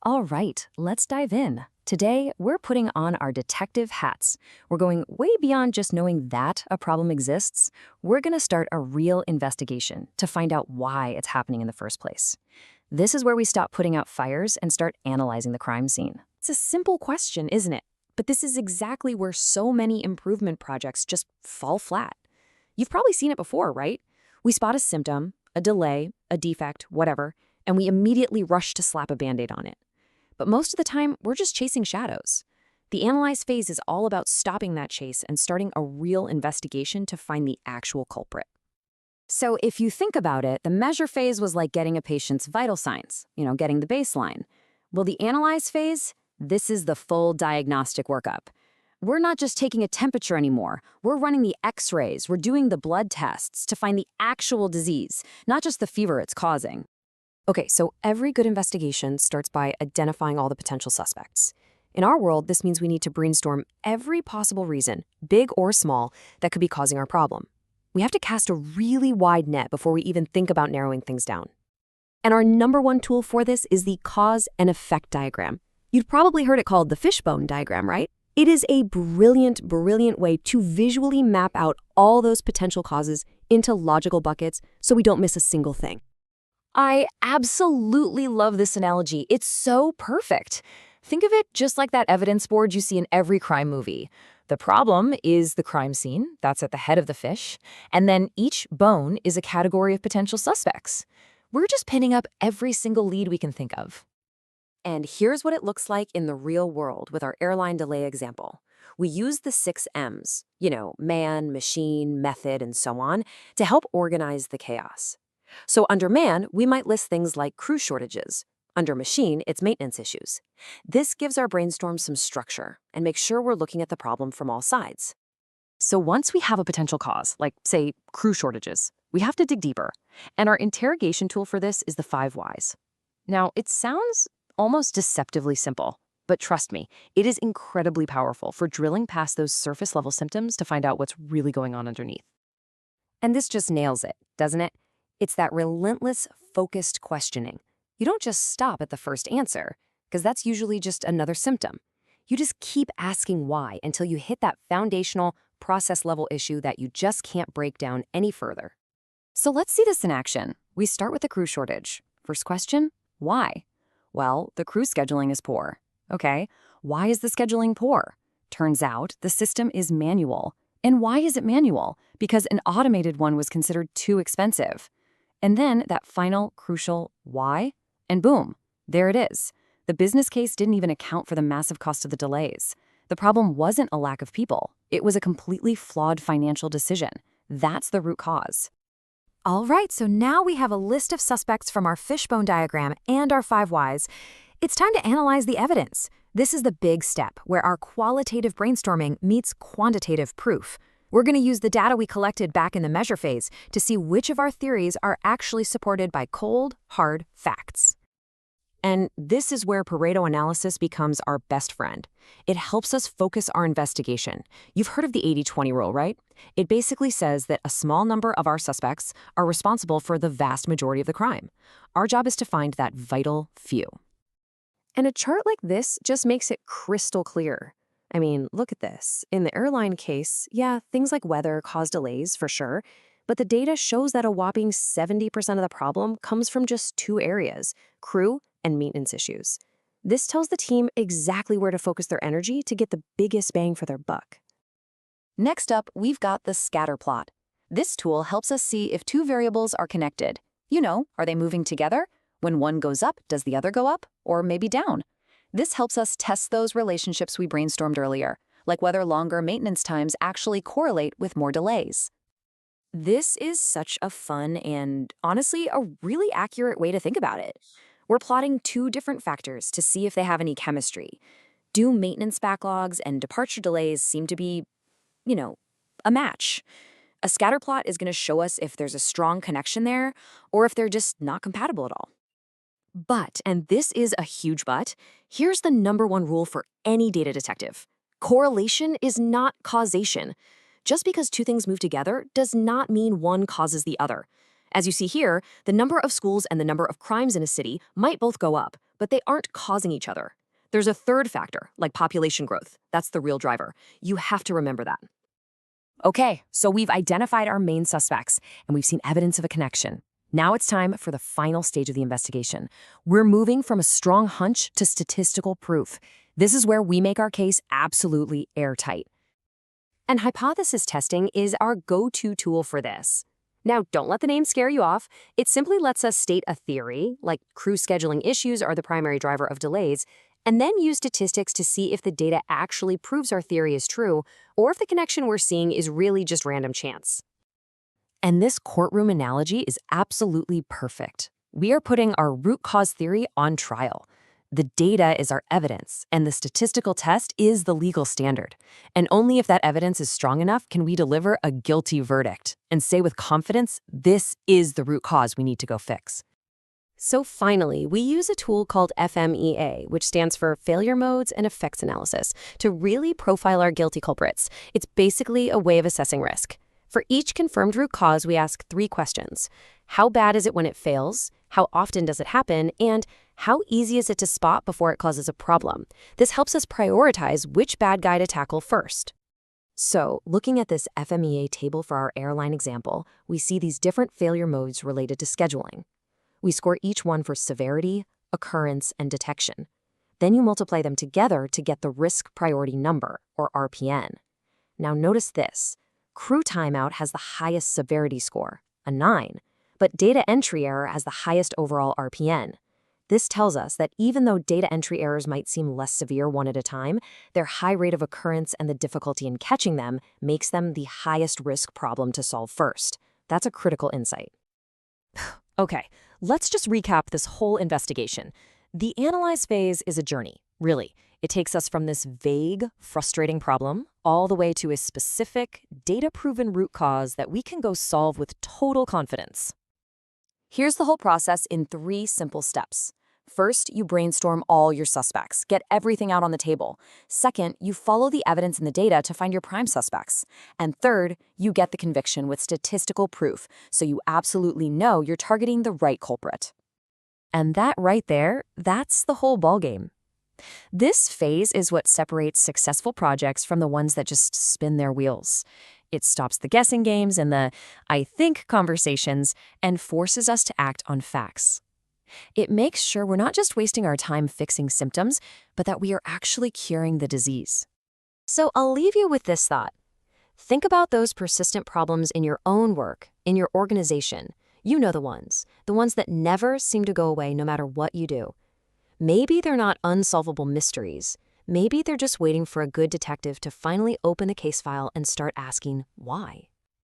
All right, let's dive in. Today, we're putting on our detective hats. We're going way beyond just knowing that a problem exists. We're going to start a real investigation to find out why it's happening in the first place. This is where we stop putting out fires and start analyzing the crime scene. It's a simple question, isn't it? But this is exactly where so many improvement projects just fall flat. You've probably seen it before, right? We spot a symptom, a delay, a defect, whatever, and we immediately rush to slap a Band-Aid on it. But most of the time, we're just chasing shadows. The analyze phase is all about stopping that chase and starting a real investigation to find the actual culprit. So if you think about it, the measure phase was like getting a patient's vital signs, getting the baseline. Well, the analyze phase, this is the full diagnostic workup. We're not just taking a temperature anymore. We're running the x-rays, we're doing the blood tests to find the actual disease, not just the fever it's causing. Okay, so every good investigation starts by identifying all the potential suspects. In our world, this means we need to brainstorm every possible reason, big or small, that could be causing our problem. We have to cast a really wide net before we even think about narrowing things down. And our number one tool for this is the cause and effect diagram. You've probably heard it called the Fishbone diagram, right? It is a brilliant way to visually map out all those potential causes into logical buckets so we don't miss a single thing. I absolutely love this analogy. It's so perfect. Think of it just like that evidence board you see in every crime movie. The problem is the crime scene, that's at the head of the fish, and then each bone is a category of potential suspects. We're just pinning up every single lead we can think of. And here's what it looks like in the real world with our airline delay example. We use the 6 M's, man, machine, method, and so on, to help organize the chaos. So under man, we might list things like crew shortages. Under machine, it's maintenance issues. This gives our brainstorm some structure and makes sure we're looking at the problem from all sides. So once we have a potential cause, like, say, crew shortages, we have to dig deeper. And our interrogation tool for this is the 5 whys. Now, it sounds almost deceptively simple, but trust me, it is incredibly powerful for drilling past those surface-level symptoms to find out what's really going on underneath. And this just nails it, doesn't it? It's that relentless, focused questioning. You don't just stop at the first answer, because that's usually just another symptom. You just keep asking why until you hit that foundational, process-level issue that you just can't break down any further. So let's see this in action. We start with the crew shortage. First question, why? Well, the crew scheduling is poor. Okay, why is the scheduling poor? Turns out the system is manual. And why is it manual? Because an automated one was considered too expensive. And then that final crucial why, and boom, there it is. The business case didn't even account for the massive cost of the delays. The problem wasn't a lack of people. It was a completely flawed financial decision. That's the root cause. All right, so now we have a list of suspects from our Fishbone diagram and our 5 whys. It's time to analyze the evidence. This is the big step where our qualitative brainstorming meets quantitative proof. We're going to use the data we collected back in the measure phase to see which of our theories are actually supported by cold, hard facts. And this is where Pareto analysis becomes our best friend. It helps us focus our investigation. You've heard of the 80-20 rule, right? It basically says that a small number of our suspects are responsible for the vast majority of the crime. Our job is to find that vital few. And a chart like this just makes it crystal clear. I mean, look at this. In the airline case, yeah, things like weather cause delays for sure, but the data shows that a whopping 70% of the problem comes from just 2 areas, crew and maintenance issues. This tells the team exactly where to focus their energy to get the biggest bang for their buck. Next up, we've got the scatter plot. This tool helps us see if 2 variables are connected. Are they moving together? When one goes up, does the other go up? Or maybe down? This helps us test those relationships we brainstormed earlier, like whether longer maintenance times actually correlate with more delays. This is such a fun and, honestly, a really accurate way to think about it. We're plotting 2 different factors to see if they have any chemistry. Do maintenance backlogs and departure delays seem to be, a match? A scatter plot is going to show us if there's a strong connection there or if they're just not compatible at all. But, and this is a huge but, here's the number 1 rule for any data detective. Correlation is not causation. Just because 2 things move together does not mean one causes the other. As you see here, the number of schools and the number of crimes in a city might both go up, but they aren't causing each other. There's a third factor, like population growth. That's the real driver. You have to remember that. Okay, so we've identified our main suspects, and we've seen evidence of a connection. Now it's time for the final stage of the investigation. We're moving from a strong hunch to statistical proof. This is where we make our case absolutely airtight. And hypothesis testing is our go-to tool for this. Now, don't let the name scare you off. It simply lets us state a theory, like crew scheduling issues are the primary driver of delays, and then use statistics to see if the data actually proves our theory is true, or if the connection we're seeing is really just random chance. And this courtroom analogy is absolutely perfect. We are putting our root cause theory on trial. The data is our evidence, and the statistical test is the legal standard. And only if that evidence is strong enough can we deliver a guilty verdict and say with confidence, this is the root cause we need to go fix. So finally, we use a tool called FMEA, which stands for Failure Modes and Effects Analysis, to really profile our guilty culprits. It's basically a way of assessing risk. For each confirmed root cause, we ask 3 questions. How bad is it when it fails? How often does it happen? And how easy is it to spot before it causes a problem? This helps us prioritize which bad guy to tackle first. So, looking at this FMEA table for our airline example, we see these different failure modes related to scheduling. We score each one for severity, occurrence, and detection. Then you multiply them together to get the risk priority number, or RPN. Now notice this. Crew timeout has the highest severity score, a 9, but data entry error has the highest overall RPN. This tells us that even though data entry errors might seem less severe one at a time, their high rate of occurrence and the difficulty in catching them makes them the highest risk problem to solve first. That's a critical insight. Okay, let's just recap this whole investigation. The analyze phase is a journey, really. It takes us from this vague, frustrating problem all the way to a specific, data-proven root cause that we can go solve with total confidence. Here's the whole process in 3 simple steps. First, you brainstorm all your suspects, get everything out on the table. Second, you follow the evidence in the data to find your prime suspects. And third, you get the conviction with statistical proof, so you absolutely know you're targeting the right culprit. And that right there, that's the whole ballgame. This phase is what separates successful projects from the ones that just spin their wheels. It stops the guessing games and the "I think" conversations and forces us to act on facts. It makes sure we're not just wasting our time fixing symptoms, but that we are actually curing the disease. So I'll leave you with this thought. Think about those persistent problems in your own work, in your organization. You know the ones that never seem to go away no matter what you do. Maybe they're not unsolvable mysteries. Maybe they're just waiting for a good detective to finally open the case file and start asking why.